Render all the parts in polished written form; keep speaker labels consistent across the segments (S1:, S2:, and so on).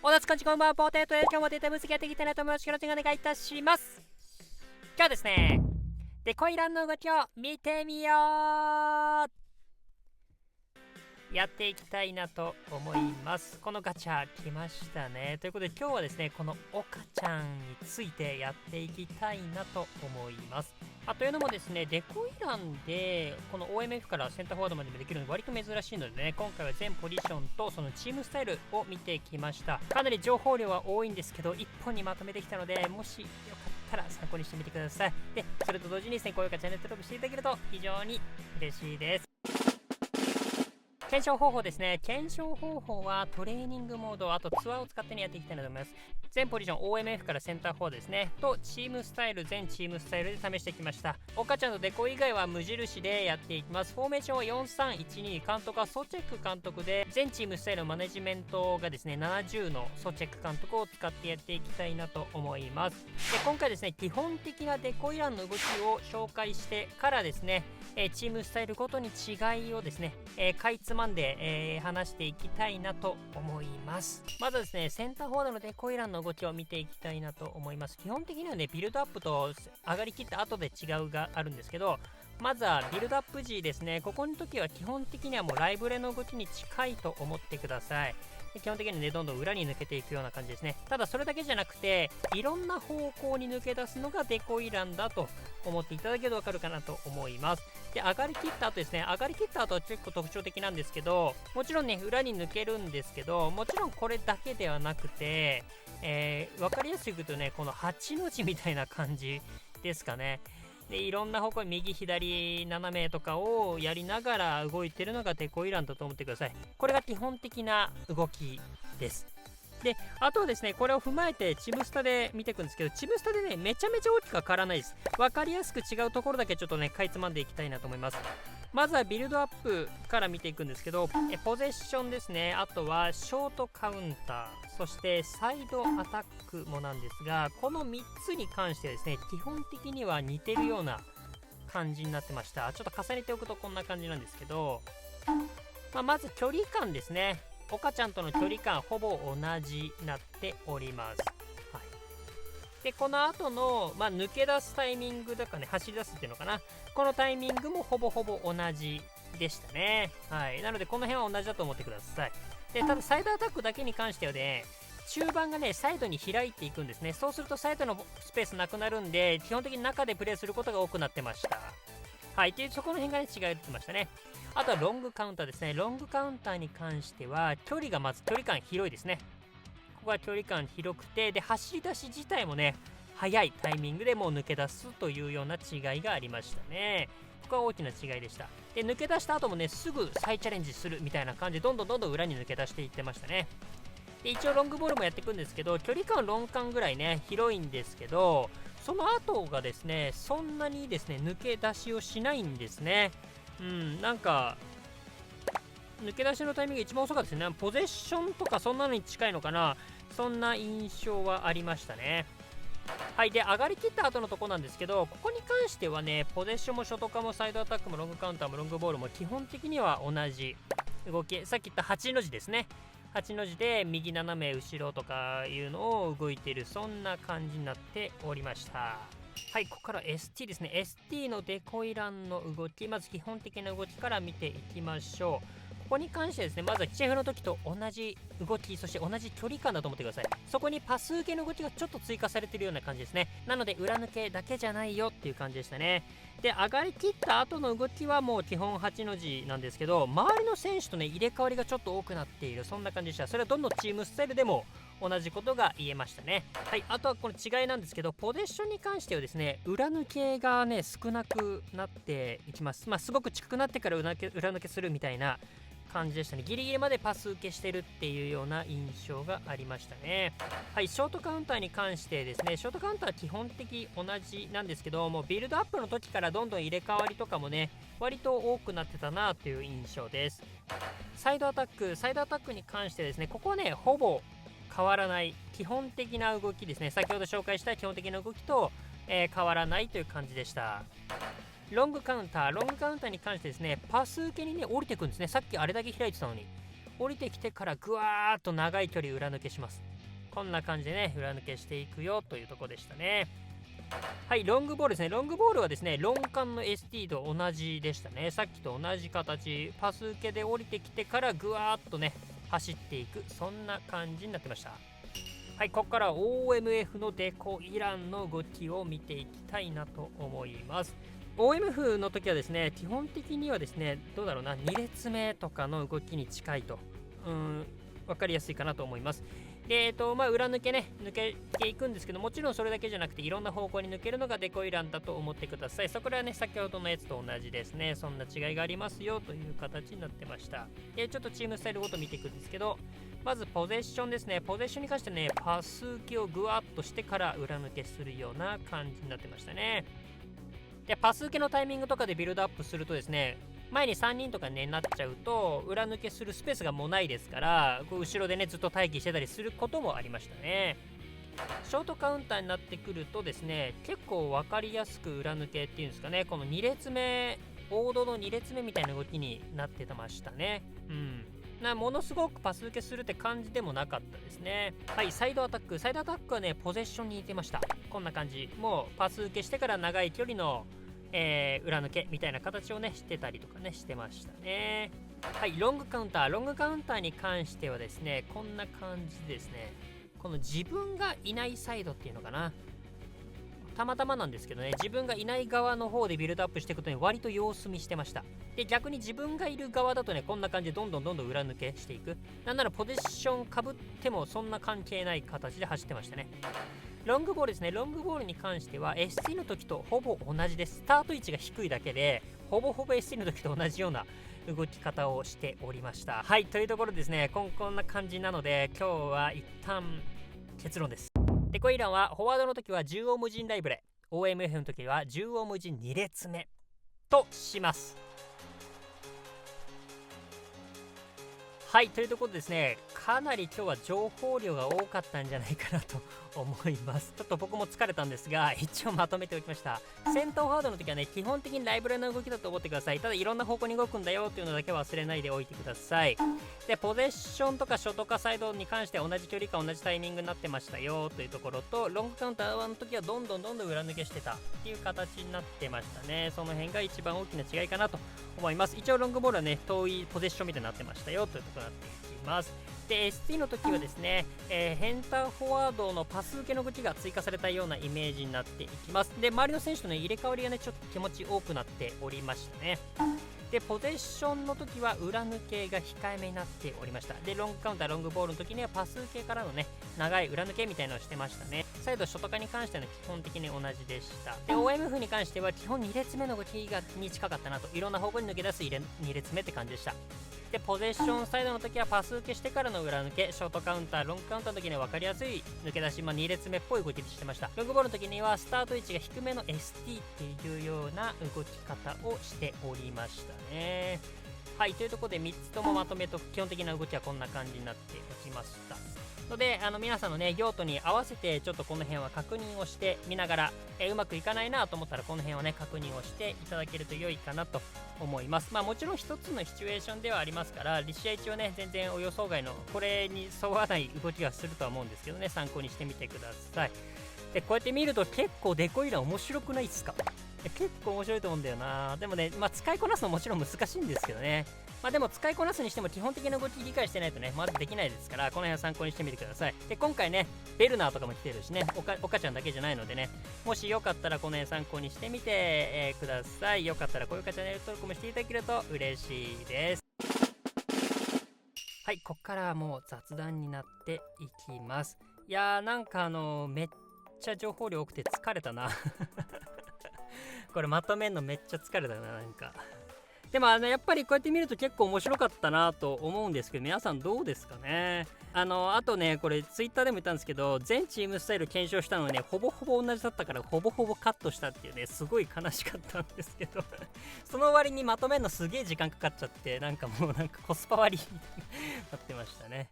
S1: おなつこんちこんばんは、ポテトで今日もデータ分析やっていきたいなと思います。よろしくお願いいたします。今日はですね、デコイランの動きを見てみようやっていきたいなと思います。このガチャ来ましたね。ということで今日はですね、この岡ちゃんについてやっていきたいなと思います。というのもですね、デコイランでこの OMF からセンターフォワードまでもできるの割と珍しいのでね、今回は全ポジションとそのチームスタイルを見てきました。かなり情報量は多いんですけど、1本にまとめてきたので、もしよかったら参考にしてみてください。で、それと同時にですね、高評価、チャンネル登録していただけると非常に嬉しいです。検証方法ですね。検証方法はトレーニングモード、あとツアーを使ってやっていきたいと思います。全ポジション OMF からセンターフォワードですね。とチームスタイル、全チームスタイルで試してきました。岡ちゃんとデコ以外は無印でやっていきます。フォーメーションは4312、監督はソチェック監督で、全チームスタイルマネジメントがですね、70のソチェック監督を使ってやっていきたいなと思います。で、今回ですね、基本的なデコイランの動きを紹介してからですね、チームスタイルごとに違いをですね、かいつまんで、話していきたいなと思います。まずはですね、センターフォワードのデコイランの動きを見ていきたいなと思います。基本的にはね、ビルドアップと上がりきった後で違うがあるんですけど、まずはビルドアップ時ですね、ここの時は基本的にはもうライブレの動きに近いと思ってください。基本的にね、どんどん裏に抜けていくような感じですね。ただそれだけじゃなくて、いろんな方向に抜け出すのがデコイランだと思っていただけるとわかるかなと思います。で、上がりきった後ですね、上がりきった後は結構特徴的なんですけど、もちろんね、裏に抜けるんですけど、もちろんこれだけではなくて、わかりやすく言うとね、この8の字みたいな感じですかね。で、いろんな方向に右左斜めとかをやりながら動いてるのがデコイランだと思ってください。これが基本的な動きです。で、あとはですね、これを踏まえてチムスタで見ていくんですけど、チムスタでね、めちゃめちゃ大きくは変わらないです。わかりやすく違うところだけちょっとね、かいつまんでいきたいなと思います。まずはビルドアップから見ていくんですけど、ポゼッションですね、あとはショートカウンター、そしてサイドアタックもなんですが、この3つに関してですね、基本的には似てるような感じになってました。ちょっと重ねておくとこんな感じなんですけど、まず距離感ですね。岡ちゃんとの距離感ほぼ同じになっております。はい、で、この後の、抜け出すタイミングだかね、走り出すっていうのかな。このタイミングもほぼほぼ同じでしたね。はい。なので、この辺は同じだと思ってください。で、ただ、サイドアタックだけに関してはね、中盤がね、サイドに開いていくんですね。そうすると、サイドのスペースなくなるんで、基本的に中でプレーすることが多くなってました。はい。で、そこの辺がね、違いてましたね。あとはロングカウンターですね。ロングカウンターに関しては、距離がまず距離感広いですね。ここは距離感広くて、で、走り出し自体もね、早いタイミングでもう抜け出すというような違いがありましたね。ここは大きな違いでした。で、抜け出した後もね、すぐ再チャレンジするみたいな感じで、どんどん裏に抜け出していってましたね。で、一応ロングボールもやっていくんですけど、距離感、ロン感ぐらいね、広いんですけど、その後がですね、そんなにですね、抜け出しをしないんですね。なんか、抜け出しのタイミングが一番遅かったですね。ポゼッションとかそんなのに近いのかな。そんな印象はありましたね。はい。で、上がりきった後のとこなんですけど、ここに関してはね、ポゼッションもショトカもサイドアタックもロングカウンターもロングボールも基本的には同じ動き。さっき言った8の字ですね。8の字で右斜め後ろとかいうのを動いている、そんな感じになっておりました。はい、ここから ST ですね。ST のデコイランの動き、まず基本的な動きから見ていきましょう。ここに関してですね、まずはチェフの時と同じ動き、そして同じ距離感だと思ってください。そこにパス受けの動きがちょっと追加されているような感じですね。なので、裏抜けだけじゃないよっていう感じでしたね。で、上がりきった後の動きはもう基本8の字なんですけど、周りの選手とね、入れ替わりがちょっと多くなっている、そんな感じでした。それはどんどんチームスタイルでも同じことが言えましたね。はい、あとはこの違いなんですけど、ポゼッションに関してはですね、裏抜けがね、少なくなっていきます。すごく近くなってから裏抜けするみたいな感じでしたね。ギリギリまでパス受けしてるっていうような印象がありましたね。はい、ショートカウンターに関してですね、ショートカウンターは基本的同じなんですけども、ビルドアップの時からどんどん入れ替わりとかもね、割と多くなってたなという印象です。サイドアタックに関してですね、ここはね、ほぼ変わらない基本的な動きですね。先ほど紹介した基本的な動きと、変わらないという感じでした。ロングカウンターに関してですね、パス受けにね、降りてくんですね。さっきあれだけ開いてたのに。降りてきてからぐわーっと長い距離裏抜けします。こんな感じでね裏抜けしていくよというところでしたね。はい、ロングボールですね。ロングボールはですね、ロンカンの ST と同じでしたね。さっきと同じ形、パス受けで降りてきてからぐわーっとね、走っていく、そんな感じになってました。はい、ここから OMF のデコイランの動きを見ていきたいなと思います。OMF の時はですね、基本的にはですね、どうだろうな、2列目とかの動きに近いと、分かりやすいかなと思います。で、裏抜けね、抜けていくんですけど、もちろんそれだけじゃなくて、いろんな方向に抜けるのがデコイランだと思ってください。そこらはね、先ほどのやつと同じですね。そんな違いがありますよという形になってました。で、ちょっとチームスタイルごと見ていくんですけど、まずポゼッションですね。ポゼッションに関してね、パス受けをぐわっとしてから裏抜けするような感じになってましたね。で、パス受けのタイミングとかでビルドアップするとですね、前に3人とかねなっちゃうと裏抜けするスペースがもうないですから、こう後ろでねずっと待機してたりすることもありましたね。ショートカウンターになってくるとですね、結構分かりやすく裏抜けっていうんですかね、この2列目、ボードの2列目みたいな動きになってましたね。ものすごくパス受けするって感じでもなかったですね。はい、サイドアタック。サイドアタックはね、ポゼッションに似てました。こんな感じ。もうパス受けしてから長い距離の裏抜けみたいな形をねしてたりとかねしてましたね。はい、ロングカウンター。ロングカウンターに関してはですね、こんな感じですね。この自分がいないサイドっていうのかな、たまたまなんですけどね、自分がいない側の方でビルドアップしていくことに割と様子見してました。で、逆に自分がいる側だとね、こんな感じでどんどん裏抜けしていく。なんならポゼッションかぶってもそんな関係ない形で走ってましたね。ロングボールですね。ロングボールに関しては ST の時とほぼ同じです。スタート位置が低いだけで、ほぼ ST の時と同じような動き方をしておりました。はい、というところですね、こんな感じなので、今日は一旦結論です。デコイランはフォワードの時は縦横無尽ライブレ、OMF の時は縦横無尽2列目とします。はい、というところでですね、かなり今日は情報量が多かったんじゃないかなと思います。ちょっと僕も疲れたんですが、一応まとめておきました。戦闘ハードの時はね、基本的にライブラの動きだと思ってください。ただいろんな方向に動くんだよっていうのだけ忘れないでおいてください。で、ポゼッションとかショートかサイドに関しては同じ距離か同じタイミングになってましたよというところと、ロングカウンターの時はどんどん裏抜けしてたっていう形になってましたね。その辺が一番大きな違いかなと思います。一応ロングボールはね、遠いポゼッションみたいになってましたよというところになっていきます。で、ST の時はですね、ヘンターフォワードのパス受けの動きが追加されたようなイメージになっていきます。で、周りの選手との入れ替わりがね、ちょっと気持ち多くなっておりましたね。で、ポゼッションの時は裏抜けが控えめになっておりました。で、ロングカウンター、ロングボールの時にはパス受けからのね、長い裏抜けみたいなのをしてましたね。サイド、ショトカに関しては、ね、基本的に同じでした。で、OMF に関しては基本2列目の動きに近かったなと、いろんな方向に抜け出す2列目って感じでした。で、ポゼッションサイドの時はパス受けしてからの裏抜け、ショートカウンター、ロングカウンターの時には分かりやすい抜け出し、2列目っぽい動きしてました。ロングボールの時にはスタート位置が低めの ST っていうような動き方をしておりましたね。はい、というところで3つともまとめと基本的な動きはこんな感じになっておきました。ので、皆さんのね、用途に合わせてちょっとこの辺は確認をしてみながら、うまくいかないなと思ったらこの辺をね、確認をしていただけると良いかなと思います。もちろん一つのシチュエーションではありますから、試合中はね、全然予想外のこれに沿わない動きがするとは思うんですけどね、参考にしてみてください。で、こうやって見ると結構デコイラン面白くないですか？結構面白いと思うんだよな。でもね、使いこなすのもちろん難しいんですけどね。でも使いこなすにしても基本的な動き理解してないとね、まずできないですから、この辺を参考にしてみてください。で、今回ね、ベルナーとかも来てるしね、おかちゃんだけじゃないのでね、もしよかったらこの辺参考にしてみて、ください。よかったら高評価チャンネル登録もしていただけると嬉しいです。はい、こっからはもう雑談になっていきます。いやー、なんかめっちゃ情報量多くて疲れたな。これまとめんのめっちゃ疲れたな、なんか。でもやっぱりこうやって見ると結構面白かったなと思うんですけど、皆さんどうですかね。あとね、これツイッターでも言ったんですけど、全チームスタイル検証したのね、ほぼ同じだったからほぼカットしたっていうね、すごい悲しかったんですけどその割にまとめるのすげえ時間かかっちゃって、なんかもうコスパ割りみたいになってましたね。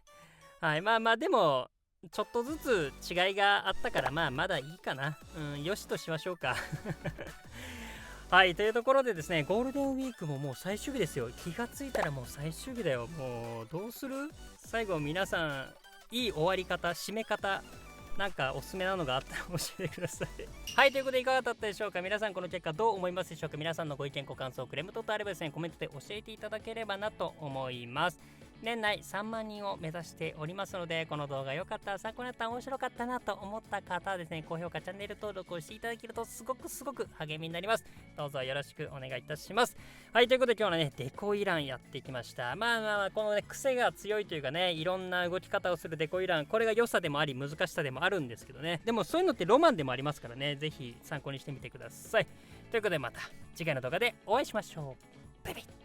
S1: はい、でもちょっとずつ違いがあったから、まだいいかな。よしとしましょうか。はい、というところでですね、ゴールデンウィークももう最終日ですよ。気がついたらもう最終日だよ。もうどうする？最後皆さんいい終わり方、締め方、なんかおすすめなのがあったら教えてくださいはい、ということでいかがだったでしょうか。皆さんこの結果どう思いますでしょうか。皆さんのご意見ご感想クレーム等々あればですね、コメントで教えていただければなと思います。年内3万人を目指しておりますので、この動画良かった、参考になった、面白かったなと思った方はですね、高評価、チャンネル登録をしていただけるとすごく励みになります。どうぞよろしくお願いいたします。はい、ということで今日はね、デコイランやってきました。まあこのね、癖が強いというかね、いろんな動き方をするデコイラン、これが良さでもあり難しさでもあるんですけどね、でもそういうのってロマンでもありますからね、ぜひ参考にしてみてください。ということでまた次回の動画でお会いしましょう。バイバイ。